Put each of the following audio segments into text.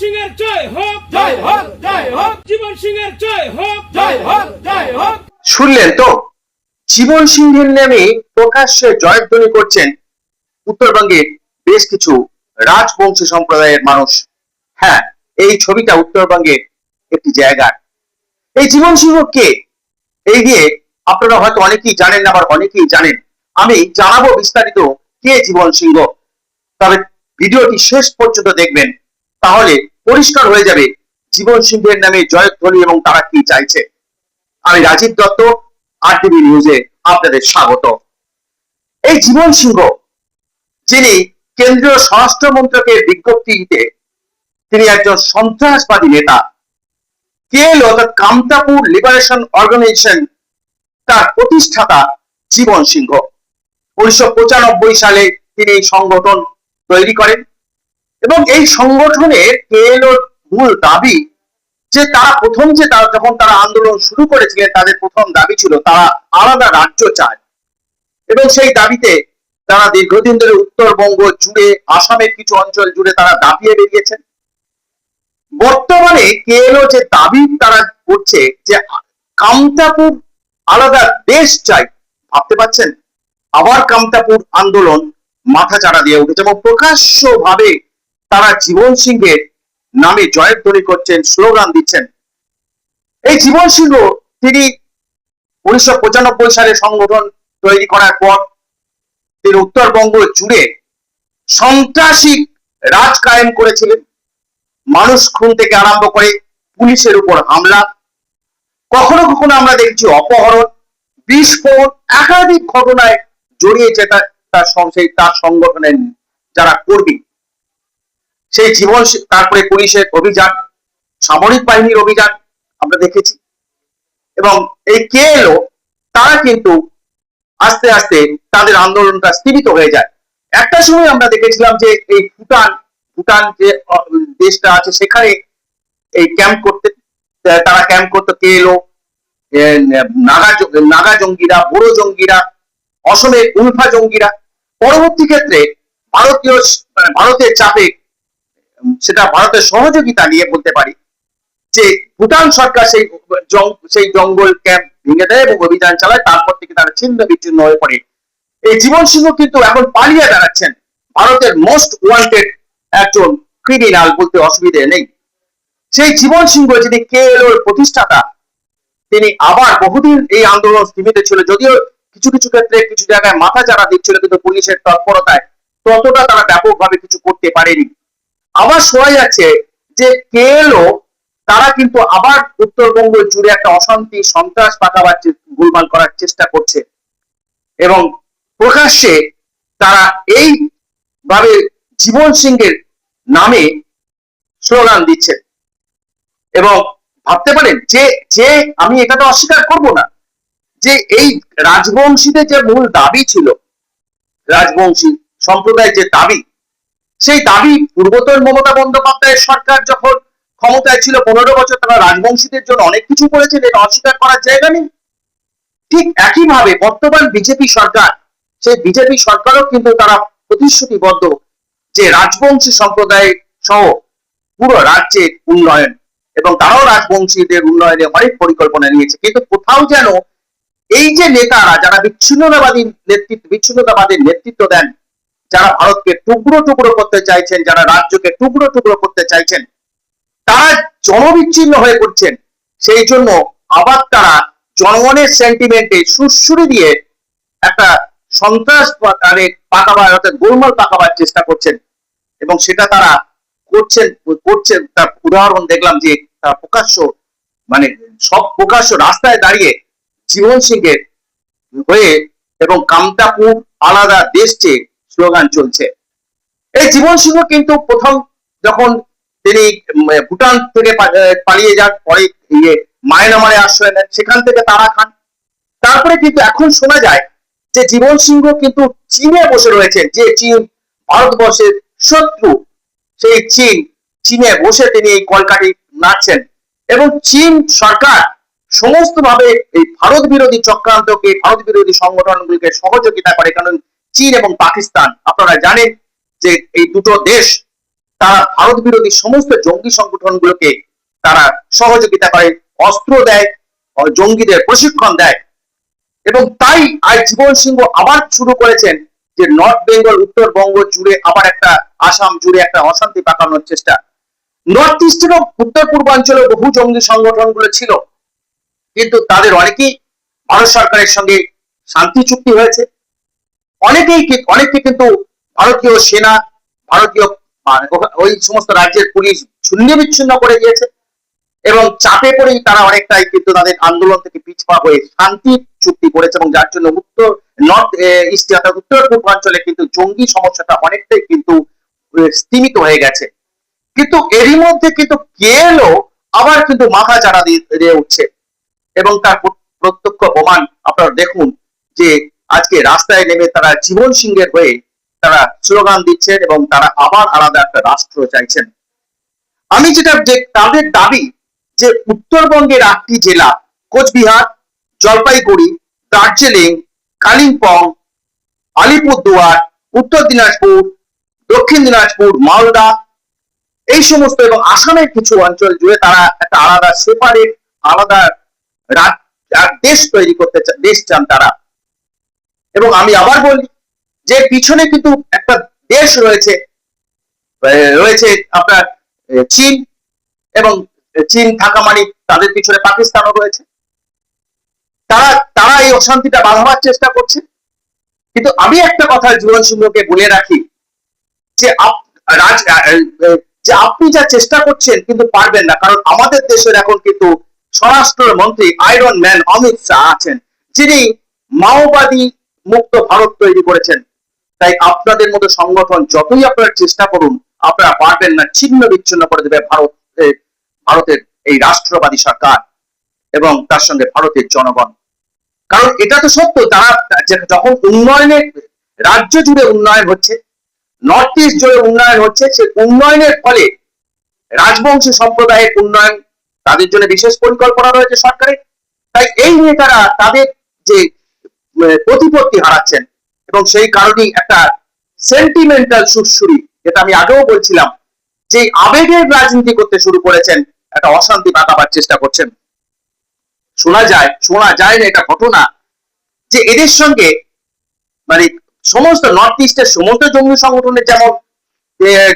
সিংহের জয় হোক, জয় হোক, জয় হোক। জীবন সিংহের জয় হোক, জয় হোক, জয় হোক। শুনলেন তো, জীবন সিংহের নামে প্রকাশ্যে জয়ধ্বনি করছেন উত্তরবঙ্গের বেশ কিছু রাজবংশী সম্প্রদায়ের মানুষ। হ্যাঁ, এই ছবিটা উত্তরবঙ্গের একটি জায়গার। এই জীবন সিংহ কে, এই দিয়ে আপনারা হয়তো অনেকেই জানেন, আবার অনেকেই জানেন। আমি জানাবো বিস্তারিত কে জীবন সিংহ, তবে ভিডিওটি শেষ পর্যন্ত দেখবেন, তাহলে পরিষ্কার হয়ে যাবে জীবন সিংহের নামে জয়ধ্বনি এবং তারা কি চাইছে। আমি রাজীব দত্ত, RTV নিউজে আপনাদের স্বাগত। এই জীবন সিংহ, যিনি কেন্দ্রীয় স্বরাষ্ট্র মন্ত্রকের বিজ্ঞপ্তিতে তিনি একজন সন্ত্রাসবাদী নেতা। কেএলও অর্থাৎ কামতাপুর লিবারেশন অর্গানাইজেশন, তার প্রতিষ্ঠাতা জীবন সিংহ। 1995 সালে তিনি এই সংগঠন তৈরি করেন এবং এই সংগঠনের কেএলওর মূল দাবি যে তারা প্রথম যখন তারা আন্দোলন শুরু করেছিলেন, তাদের প্রথম দাবি ছিল তারা আলাদা রাজ্য চায় এবং সেই দাবিতে তারা দীর্ঘদিন ধরে উত্তরবঙ্গ জুড়ে, আসামের কিছু অঞ্চল জুড়ে তারা দাপিয়ে বেরিয়েছেন। বর্তমানে কেএলও যে দাবি তারা করছে যে কামতাপুর আলাদা দেশ চাই, ভাবতে পারছেন, আবার কামতাপুর আন্দোলন মাথাচাড়া দিয়ে উঠেছে এবং প্রকাশ্যভাবে তারা জীবন সিংহের নামে জয়ধ্বনি করছেন, স্লোগান দিচ্ছেন। এই জীবন সিংহ তিনি 1995 সালে সংগঠন তৈরি করার পর তিনি উত্তরবঙ্গ জুড়ে সন্ত্রাসী রাজ কায়েম করেছিলেন। মানুষ খুন থেকে আরম্ভ করে পুলিশের উপর হামলা, কখনো কখনো আমরা দেখছি অপহরণ, বিস্ফোরণ, একাধিক ঘটনায় জড়িয়েছে তার সংগঠনের যারা কর্মী। সেই জীবন, তারপরে পুলিশের অভিযান, সামরিক বাহিনীর অভিযান আমরা দেখেছি এবং এই কেএলও তারা কিন্তু আস্তে আস্তে তাদের আন্দোলনটা স্থগিত হয়ে যায়। একটা সময় আমরা দেখেছিলাম যে এই ভুটান যে দেশটা আছে সেখানে এই ক্যাম্প করতে, তারা ক্যাম্প করতো কেএলও, নাগা জঙ্গিরা, বুড়ো জঙ্গিরা, অসমের উলফা জঙ্গিরা। পরবর্তী ক্ষেত্রে ভারতের চাপে, সেটা ভারতের সহযোগিতা নিয়ে বলতে পারি, যে ভুটান সরকার সেই জঙ্গল ক্যাম্প ভেঙে দেয় এবং অভিযান চালায়। তারপর থেকে তারা ছিন্ন বিচ্ছিন্ন হয়ে পড়ে। এই জীবন সিংহ কিন্তু এখন পালিয়ে দাঁড়াচ্ছেন, ভারতের মোস্ট ওয়ান্টেড একজন ক্রিমিনাল বলতে অসুবিধে নেই। সেই জীবন সিংহ, যিনি কেএলওর প্রতিষ্ঠাতা, তিনি আবার বহুদিন এই আন্দোলন স্থগিত ছিল, যদিও কিছু কিছু ক্ষেত্রে কিছু জায়গায় মাথা চাড়া দিচ্ছিল, কিন্তু পুলিশের তৎপরতায় ততটা তারা ব্যাপকভাবে কিছু করতে পারেনি। আবার শোনা যাচ্ছে যে কেএলও তারা কিন্তু আবার উত্তরবঙ্গ জুড়ে একটা অশান্তি, সন্ত্রাস পাকাবার গোলমাল করার চেষ্টা করছে এবং প্রকাশ্যে তারা এইভাবে জীবন সিংহের নামে স্লোগান দিচ্ছে। এবং ভাবতে পারেন যে আমি এটা তো অস্বীকার করব না যে এই রাজবংশীদের যে মূল দাবি ছিল, রাজবংশী সম্প্রদায়ের যে দাবি, সেই দাবি পূর্বতন মমতা বন্দ্যোপাধ্যায়ের সরকার যখন ক্ষমতায় ছিল 15 বছর, তারা রাজবংশীদের জন্য অনেক কিছু করেছেন, এটা অস্বীকার করার জায়গা নেই। ঠিক একইভাবে বর্তমান বিজেপি সরকার, সেই বিজেপি সরকারও কিন্তু তারা প্রতিশ্রুতিবদ্ধ যে রাজবংশী সম্প্রদায় সহ পুরো রাজ্যের উন্নয়ন, এবং তারাও রাজবংশীদের উন্নয়নে অনেক পরিকল্পনা নিয়েছে। কিন্তু কোথাও যেন এই যে নেতারা যারা বিচ্ছিন্নতাবাদের নেতৃত্ব দেন, যারা ভারতকে টুকরো টুকরো করতে চাইছেন, যারা রাজ্যকে টুকরো টুকরো করতে চাইছেন, তারা জনবিচ্ছিন্ন হয়ে পড়ছেন। সেই জন্য আবার তারা জনগণের সেন্টিমেন্টে সুরসুরি দিয়ে একটা সন্ত্রাস পাকাবার, অর্থাৎ গোলমাল পাকাবার চেষ্টা করছেন এবং সেটা তারা করছেন। তার উদাহরণ দেখলাম যে তারা প্রকাশ্য রাস্তায় দাঁড়িয়ে জীবন সিংহের হয়ে এবং কামতাপুর আলাদা দেশ চেয়ে স্লোগান চলছে। এই জীবন সিংহ কিন্তু প্রথম যখন তিনি ভুটান থেকে পালিয়ে যান, পরে মায়ানমারে আশ্রয় নেন, সেখান থেকে তারা খান। তারপরে কিন্তু এখন শোনা যায় যে জীবন সিংহ কিন্তু চীনে বসে রয়েছেন, যে চীন ভারতবর্ষের শত্রু, সেই চীনে বসে তিনি এই কলকাঠি নাড়ছেন এবং চীন সরকার সমস্ত ভাবে এই ভারত বিরোধী চক্রান্তকে, ভারত বিরোধী সংগঠনগুলিকে সহযোগিতা করে। কারণ চীন এবং পাকিস্তান, আপনারা জানেন যে এই দুটো দেশ তারা ভারত বিরোধী সমস্ত জঙ্গি সংগঠনগুলোকে তারা সহযোগিতা করে, অস্ত্র দেয়, জঙ্গিদের প্রশিক্ষণ দেয়। এবং তাই আজ জীবন সিংহ আবার শুরু করেছেন যে নর্থ বেঙ্গল, উত্তরবঙ্গ জুড়ে আবার একটা, আসাম জুড়ে একটা অশান্তি পাকানোর চেষ্টা। নর্থ ইস্টেরও উত্তর পূর্বাঞ্চলে বহু জঙ্গি সংগঠনগুলো ছিল, কিন্তু তাদের অনেকেই ভারত সরকারের সঙ্গে শান্তি চুক্তি হয়েছে, অনেকে কিন্তু ভারতীয় সেনা, ভারতীয় ওই সমস্ত রাজ্যের পুলিশ শূন্য বিচ্ছিন্ন করে দিয়েছে এবং চাপে পড়েই তারা অনেকটাই কিন্তু তাদের আন্দোলন থেকে পিছপা হয়ে শান্তি চুক্তি করেছে, এবং যার জন্য নর্থ ইস্ট অর্থাৎ উত্তর পূর্বাঞ্চলে কিন্তু জঙ্গি সমস্যাটা অনেকটাই কিন্তু স্তীমিত হয়ে গেছে। কিন্তু এরই মধ্যে কিন্তু কেএলও আবার কিন্তু মাথা চাড়া দিয়ে উঠছে, এবং তার প্রত্যক্ষ প্রমাণ আপনারা দেখুন যে আজকে রাস্তায় নেমে তারা জীবন সিংহের হয়ে তারা স্লোগান দিচ্ছেন এবং তারা আবার আলাদা একটা রাষ্ট্র চাইছেন। আমি যেটা যে তাদের দাবি যে উত্তরবঙ্গের 8টি জেলা কোচবিহার, জলপাইগুড়ি, দার্জিলিং, কালিম্পং, আলিপুরদুয়ার, উত্তর দিনাজপুর, দক্ষিণ দিনাজপুর, মালদা, এই সমস্ত এবং আসামের কিছু অঞ্চল জুড়ে তারা একটা আলাদা সেপারেট আলাদা দেশ তৈরি করতে দেশ চান তারা। এবং আমি আবার বলি যে পিছনে কিন্তু একটা দেশ রয়েছে আপনার চীন, এবং চীন থাকা মানে তাদের পিছনে পাকিস্তানও রয়েছে। তারা এই অশান্তিটা বাঁধাবার চেষ্টা করছে। কিন্তু আমি একটা কথা জীবন সিংহকে বলে রাখি যে আপনি যা চেষ্টা করছেন কিন্তু পারবেন না, কারণ আমাদের দেশের এখন কিন্তু স্বরাষ্ট্রমন্ত্রী আয়রন ম্যান অমিত শাহ আছেন, যিনি মাওবাদী মুক্ত ভারত তৈরি করেছেন। তাই আপনাদের মতো সংগঠন যতই আপনারা চেষ্টা করুন, আপনারা পারবেন না, ছিন্ন বিচ্ছিন্ন করে দেবে ভারতের এই রাষ্ট্রবাদী সরকার এবং তার সঙ্গে ভারতের জনগণ। কারণ এটা তো সত্য, তারা যখন উন্নয়নের রাজ্য জুড়ে উন্নয়ন হচ্ছে, নর্থ ইস্ট জুড়ে উন্নয়ন হচ্ছে, সে উন্নয়নের ফলে রাজবংশী সম্প্রদায়ের উন্নয়ন, তাদের জন্য বিশেষ পরিকল্পনা রয়েছে সরকারের। তাই এই নিয়ে তারা তাদের যে প্রতিপত্তি হারাচ্ছেন, এবং সেই কারণেই একটা সেন্টিমেন্টাল সুরসুরি, যেটা আমি আগেও বলছিলাম, যে আবেগের রাজনীতি করতে শুরু করেছেন, একটা অশান্তি পাকাবার চেষ্টা করছেন। শোনা যায় না, এটা ঘটনা যে এদের সঙ্গে মানে সমস্ত নর্থ ইস্টের সমস্ত জঙ্গি সংগঠনের যেমন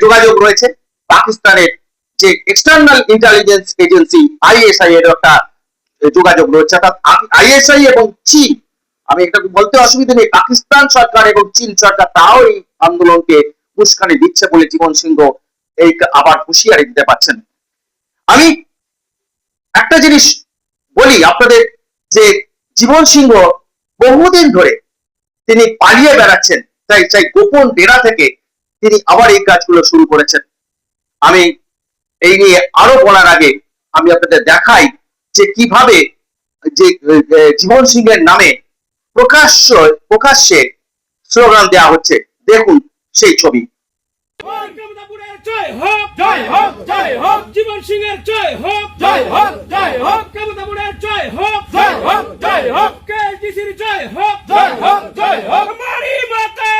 যোগাযোগ রয়েছে, পাকিস্তানের যে এক্সটার্নাল ইন্টেলিজেন্স এজেন্সি আইএসআই এর একটা যোগাযোগ রয়েছে, অর্থাৎ আইএসআই এবং চীন, আমি এটা বলতে অসুবিধা নেই, পাকিস্তান সরকার এবং চীন সরকার তাও এই আন্দোলনকে উস্কানি দিচ্ছে বলে জীবন সিংহ এই আবার হুঁশিয়ারি দিতে পারছেন। আমি একটা জিনিস বলি আপনাদের, যে জীবন সিংহ বহুদিন ধরে তিনি পালিয়ে বেড়াচ্ছেন, তাই গোপন ডেরা থেকে তিনি আবার এই কাজগুলো শুরু করেছেন। আমি এই নিয়ে আরো বলার আগে আমি আপনাদের দেখাই যে কিভাবে যে জীবন সিংহের নামে প্রকাশ্যে স্লোগান দেওয়া হচ্ছে। দেখুন সেই ছবি। জয় হোক, জয় হোক, জয় হোক, জীবন সিংহের জয় হোক, জয় হোক, জয় হোক, কেবুদাবুরের জয় হোক, জয় হোক, জয় হোক, কেজিসির জয় হোক, জয় হোক, জয় হোক, মারি মাতা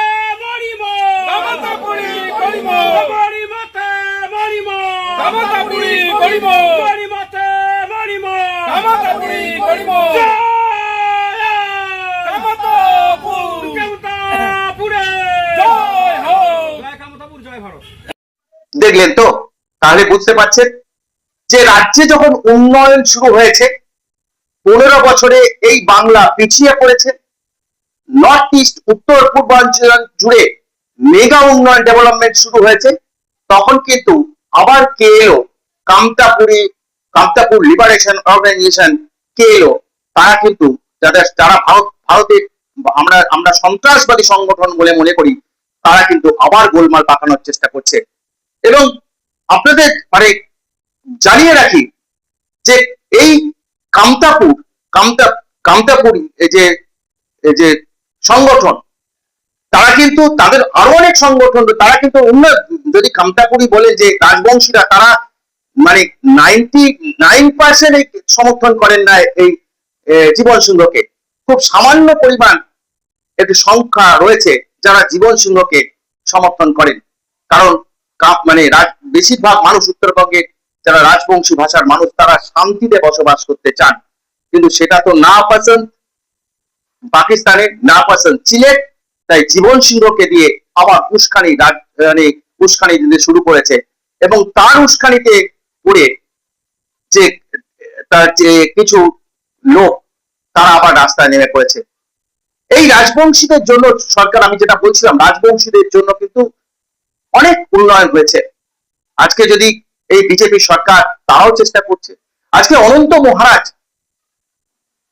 মারি মো, কামাতাপুরি করি মো, মারি মাতা মারি মো, কামাতাপুরি করি মো, মারি মাতা মারি মো, কামাতাপুরি করি মো, কামাতাপুর, কেবুদাবুরে জয় হোক, জয় কামাতাপুর, জয় ভারত। দেখলেন তো, তাহলে বুঝতে পারছেন যে রাজ্যে যখন উন্নয়ন শুরু হয়েছে, 15 বছরে এই বাংলা পিছিয়ে পড়েছে। নর্থ ইস্ট উত্তর পূর্বাঞ্চল জুড়ে মেগা উন্নয়ন ডেভেলপমেন্ট শুরু হয়েছে, তখন কিন্তু আবার KLO, Kamtapur liberation organization KLO, তারা কিন্তু যারা ভারতের আমরা সন্ত্রাসবাদী সংগঠন বলে মনে করি, তারা কিন্তু আবার গোলমাল পাকানোর চেষ্টা করছে। এবং আপনাদের মানে জানিয়ে রাখি যে এই কামতাপুর এই যে সংগঠন, তারা কিন্তু তাদের আরো অনেক সংগঠন, তারা কিন্তু যদি কামতাপুরি বলে যে রাজবংশীরা, তারা মানে 99% সমর্থন করেন না এই জীবন সিংহকে। খুব সামান্য পরিমাণ একটি সংখ্যা রয়েছে যারা জীবন সিংহকে সমর্থন করেন, কারণ মানে বেশিরভাগ মানুষ উত্তরবঙ্গে যারা রাজবংশী ভাষার মানুষ তারা শান্তিতে বসবাস করতে চান, কিন্তু সেটা তো না পছন্দ পাকিস্তানে, না পছন্দ সিলেট। তাই জীবন সিংহকে দিয়ে আবার মানে উস্কানি দিতে শুরু করেছে, এবং তার উস্কানিতে পড়ে যে তার যে কিছু লোক তারা আবার রাস্তায় নেমে পড়েছে। এই রাজবংশীদের জন্য সরকার, আমি যেটা বলছিলাম, রাজবংশীদের জন্য কিন্তু অনেক উন্নয়ন হয়েছে। আজকে যদি এই বিজেপি সরকার, তারাও চেষ্টা করছে। আজকে অনন্ত মহারাজ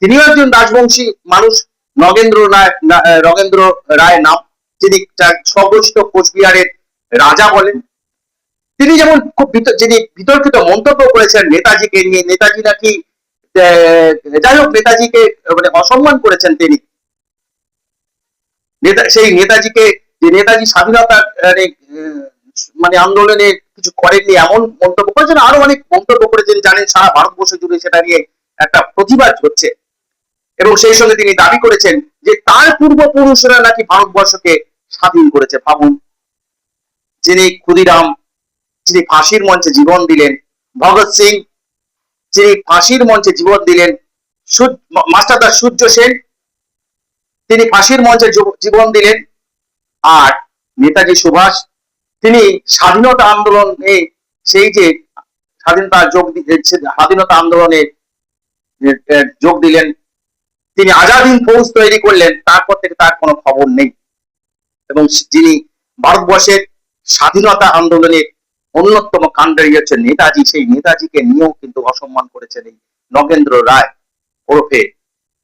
তিনিও একজন রাজবংশী মানুষ, নগেন্দ্র রায় নাম, যিনি স্বঘোষিত কোচবিহারের রাজা বলেন। তিনি যেমন খুব যিনি বিতর্কিত মন্তব্য করেছেন নেতাজিকে নিয়ে, নেতাজি নাকি যাই হোক নেতাজিকে মানে অসম্মান করেছেন তিনি, সেই নেতাজিকে, যে নেতাজি স্বাধীনতা মানে আন্দোলনে কিছু করেননি এমন মন্তব্য করেছেন, আরো অনেক মন্তব্য করেছেন। জানেন সারা ভারতবর্ষ জুড়ে সেটা নিয়ে একটা প্রতিবাদ হচ্ছে, এবং সেই সঙ্গে তিনি দাবি করেছেন যে তার পূর্বপুরুষরা নাকি ভারতবর্ষকে স্বাধীন করেছে। ভাবুন, যিনি ক্ষুদিরাম, যিনি ফাঁসির মঞ্চে জীবন দিলেন, ভগৎ সিং যিনি ফাঁসির মঞ্চে জীবন দিলেন, মাস্টারদা সূর্য সেন তিনি ফাঁসির মঞ্চে জীবন দিলেন, আর নেতাজি সুভাষ তিনি স্বাধীনতা আন্দোলনে, সেই যে স্বাধীনতা আন্দোলনে যোগ দিলেন, তিনি আজাদ হিন্দ ফৌজ তৈরি করলেন, তারপর থেকে তার কোনো খবর নেই। এবং যিনি ভারতবর্ষের স্বাধীনতা আন্দোলনের অন্যতম কাণ্ডারী হচ্ছেন নেতাজি, সেই নেতাজিকে নিয়েও কিন্তু অসম্মান করেছেন এই নগেন্দ্র রায় ওরফে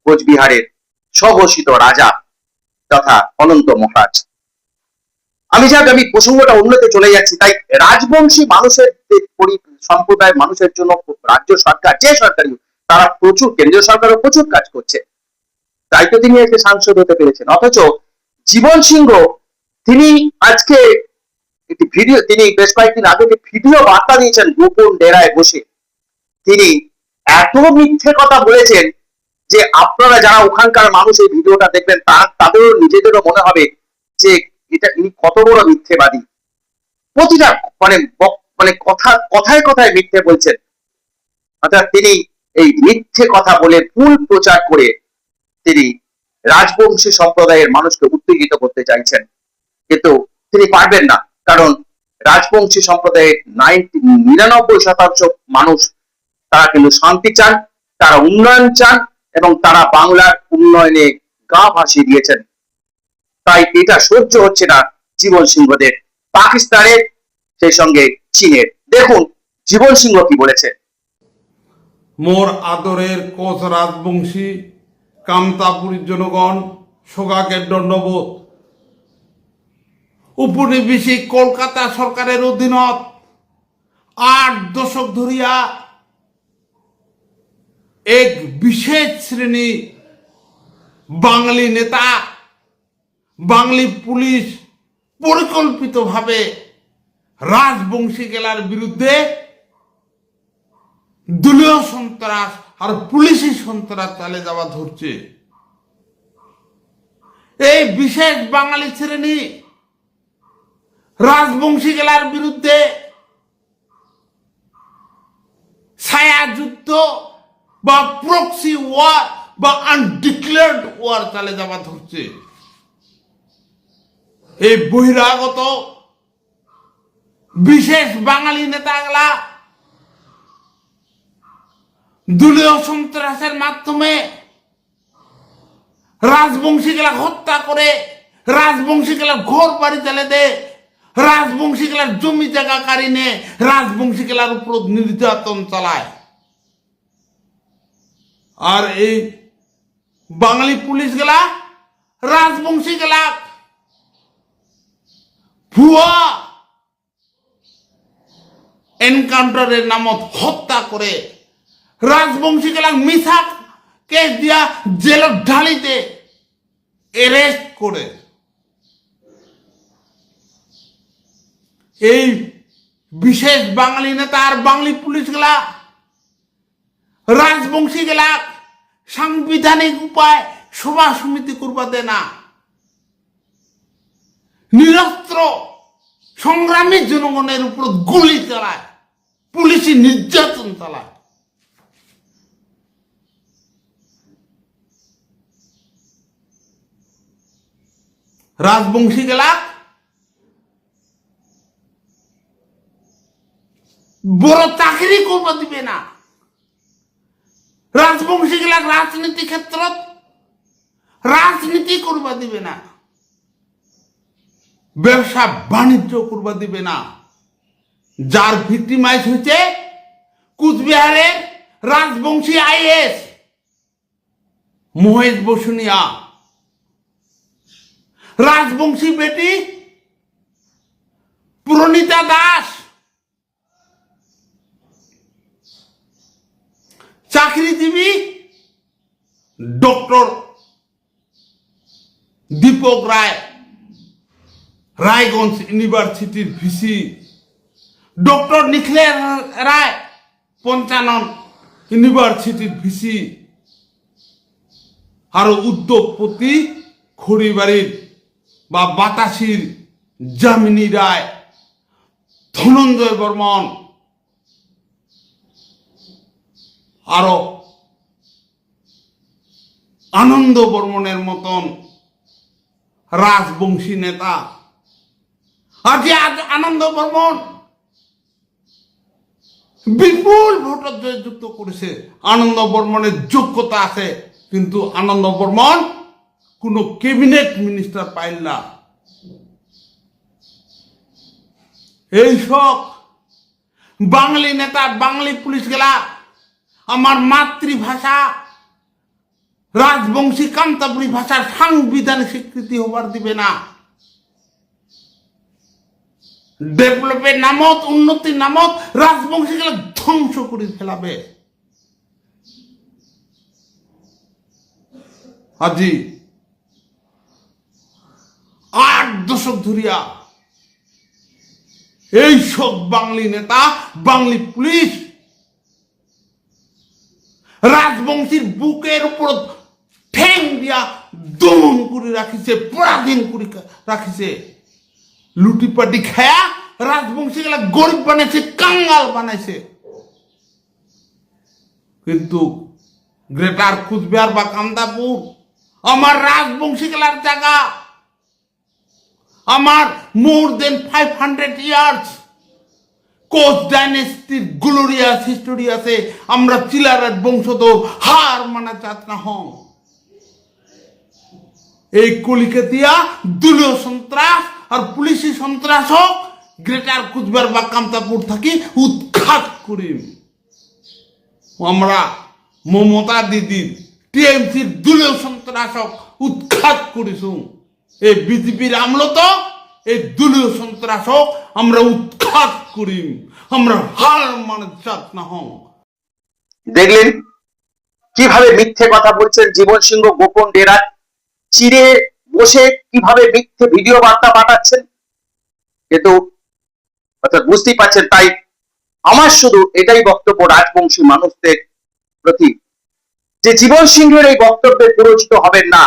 কোচবিহারের স্বঘোষিত রাজা তথা অনন্ত মহারাজ। আমি প্রসঙ্গটা অন্যতে চলে যাচ্ছি। তাই রাজবংশী মানুষের সম্প্রদায়ের মানুষের জন্য রাজ্য সরকার, যে সরকারি, তারা প্রচুর, কেন্দ্রীয় সরকারও প্রচুর কাজ করছে, তাই তো তিনি আজকে সাংসদ হতে পেরেছেন। অথচ জীবন সিংহ তিনি আজকে একটি ভিডিও, তিনি বেশ কয়েকদিন আগে একটি ভিডিও বার্তা দিয়েছেন গোপন ডেরায় বসে। তিনি এত মিথ্যে কথা বলেছেন যে আপনারা যারা ওখানকার মানুষ এই ভিডিওটা দেখবেন, তাদেরও নিজেদেরও মনে হবে যে এটা ইনি কত বড় মিথ্যেবাদী। প্রতিটা মানে কথায় কথায় মিথ্যে বলছেন। অর্থাৎ তিনি এই মিথ্যে কথা বলে ভুল প্রচার করে তিনি রাজবংশী সম্প্রদায়ের মানুষকে উত্তেজিত করতে চাইছেন, কিন্তু তিনি পারবেন না। কারণ রাজবংশী সম্প্রদায়ের 99% মানুষ তারা কিন্তু শান্তি চান, তারা উন্নয়ন চান, এবং তারা বাংলার উন্নয়নে গা ভাসিয়ে দিয়েছেন। তাই এটা সহ্য হচ্ছে না জীবন সিংহদের, পাকিস্তানের, সেই সঙ্গে চীনের। দেখুন জীবন সিংহ কি বলেছে। মোর আদরের কোচ রাজবংশী কামতাপুরীর জনগণ, সোগাকের দণ্ডবোধ। উপনিবেশিক কলকাতা সরকারের অধীনত 8 দশক ধরিয়া এক বিশেষ শ্রেণী বাঙালি নেতা, বাঙালি পুলিশ পরিকল্পিতভাবে রাজবংশী গেলার বিরুদ্ধে দলীয় সন্ত্রাস আর পুলিশি সন্ত্রাস চালে যাওয়া ধরছে। এই বিশেষ বাঙালি শ্রেণী রাজবংশী গেলার বিরুদ্ধে ছায়া যুদ্ধ বা প্রক্সি ওয়ার বা আনডিক্লেয়ার্ড ওয়ার চালে যাওয়া ধরছে। এই বহিরাগত বিশেষ বাঙালি নেতাগুলা দলীয় সন্ত্রাসের মাধ্যমে রাজবংশীগুলা হত্যা করে, রাজবংশীগুলা ঘর বাড়ি জ্বালে দেয়, রাজবংশীগুলার জমি জায়গা কাড়ি নেয়, রাজবংশীগুলার উপর নির্যাতন চালায়। আর এই বাঙালি পুলিশগুলা রাজবংশীগুলা ভুয়া এনকাউন্টারের নামত হত্যা করে, রাজবংশীগুলা মিথ্যা কেস দিয়া জেলের ঢালিতে এরেস্ট করে। এই বিশেষ বাঙালি নেতা আর বাঙালি পুলিশগুলা রাজবংশীগুলা সাংবিধানিক উপায় সভা সমিতি করবা দেয় না, নিরস্ত্র সংগ্রামী জনগণের উপর গুলি চালায়, পুলিশি নির্যাতন চালায়। রাজবংশী গেলা বড় চাকরি করবা দিবে না। রাজবংশী গেলা রাজনীতি ক্ষেত্র রাজনীতি করবা দিবে না, ব্যবসা বাণিজ্য করবা দিবে না। যার ভিক্টিমাইজ হয়েছে কুচবিহারের রাজবংশী আইএস মহেশ বসুনিয়া, রাজবংশী বেটি প্রণীতা দাস, চাকরিজীবী ডক্টর দীপক রায় রায়গঞ্জ ইউনিভার্সিটির ভিসি, ডক্টর নিখিলেশ রায় পঞ্চানন ইউনিভার্সিটির ভিসি, আরো উদ্যোগপতি খড়িবাড়ির বা বাতাসির যামিনী রায়, ধনঞ্জয় বর্মন, আরো আনন্দ বর্মনের মতন রাজবংশী নেতা। আর যে আজ আনন্দ বর্মন বিপুল ভোটার জয়যুক্ত করেছে, আনন্দ বর্মনের যোগ্যতা আছে, কিন্তু আনন্দ বর্মন কোন ক্যাবিনেট মিনিস্টার পাইল না। এইসব বাঙালি নেতা, বাঙালি পুলিশ গেলা আমার মাতৃভাষা রাজবংশী কান্তাপুরী ভাষার সাংবিধানিক স্বীকৃতি হবার দিবে না। ডেভেলপের নামত, উন্নতির নামত রাজবংশী গেলা ধ্বংস করে ফেলাবে। আজি 8 দশক ধরিয়া এইসব বাঙালি নেতা, বাঙালি পুলিশ রাজবংশীর বুকের উপর ঠেং দিয়া দমন করে রাখিছে, পরাধীন করে রাখিছে। লুটিপাটি খায়া রাজবংশী গেলা গরিব বানাইছে, কাঙ্গাল বানাইছে। কিন্তু গ্রেটার কুচবিহার বা কান্দাপুর আমার রাজবংশী গেলার জায়গা। আমার মোর দেন 500 ইয়ার্স কোচ ডাইনেস্টির গ্লোরিয়াস হিস্টোরি আছে। আমরা চিলারাজ বংশধর, হার মানা চাত না হং। এই কলিকাতিয়া দলীয় সন্ত্রাস আর পুলিশি সন্ত্রাস হোক গ্রেটার কুচবিহার বা কামতাপুর থাকি উৎখাত করি। আমরা মমতা দিদির টিএমসির দলীয় সন্ত্রাস হোক উৎখাত করিস। এই বিজেপির আমলত এই দলীয় সন্ত্রাস হোক আমরা উৎখাত করি। আমরা হার মানে চাত না হং। দেখলেন কিভাবে মিথ্যে কথা বলছেন জীবন সিংহ গোপন ডেরা চিরে বসে কিভাবে মিথ্যে ভিডিও বার্তা পাঠাচ্ছেন। কিন্তু অর্থাৎ বুঝতেই পারছেন। তাই আমার শুধু এটাই বক্তব্য রাজবংশী মানুষদের প্রতি, যে জীবন সিংহের এই বক্তব্যে পুরোচিত হবেন না।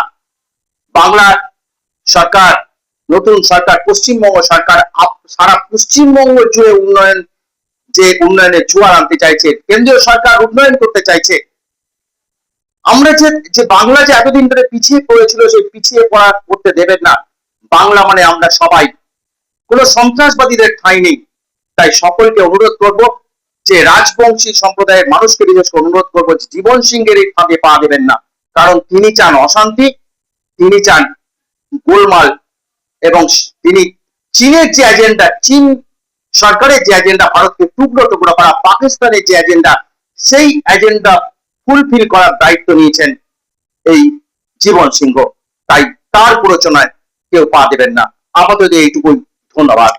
বাংলার সরকার, নতুন সরকার, পশ্চিমবঙ্গ সরকার সারা পশ্চিমবঙ্গ জুড়ে উন্নয়নের জোয়ার আনতে চাইছে। কেন্দ্রীয় সরকার উন্নয়ন করতে চাইছে। আমরা যে বাংলা যে এতদিন ধরে পিছিয়ে পড়েছিল, সেই পিছিয়ে পড়া করতে দেবেন না। বাংলা মানে আমরা সবাই, কোন সন্ত্রাসবাদীদের ঠাঁই নেই। তাই সকলকে অনুরোধ করব যে রাজবংশী সম্প্রদায়ের মানুষকে বিশেষ করে অনুরোধ করবো যে জীবন সিংহের এই ফাঁদে পা দেবেন না। কারণ তিনি চান অশান্তি, তিনি চান গোলমাল, এবং তিনি চীনের যে এজেন্ডা, চীন সরকারের যে এজেন্ডা, ভারতকে টুকরো টুকরো করা, পাকিস্তানের যে এজেন্ডা, সেই এজেন্ডা ফুলফিল করার দায়িত্ব নিয়েছেন এই জীবন সিংহ। তাই তার প্ররোচনায় কেউ পা দেবেন না। আপাতত এইটুকুই। ধন্যবাদ।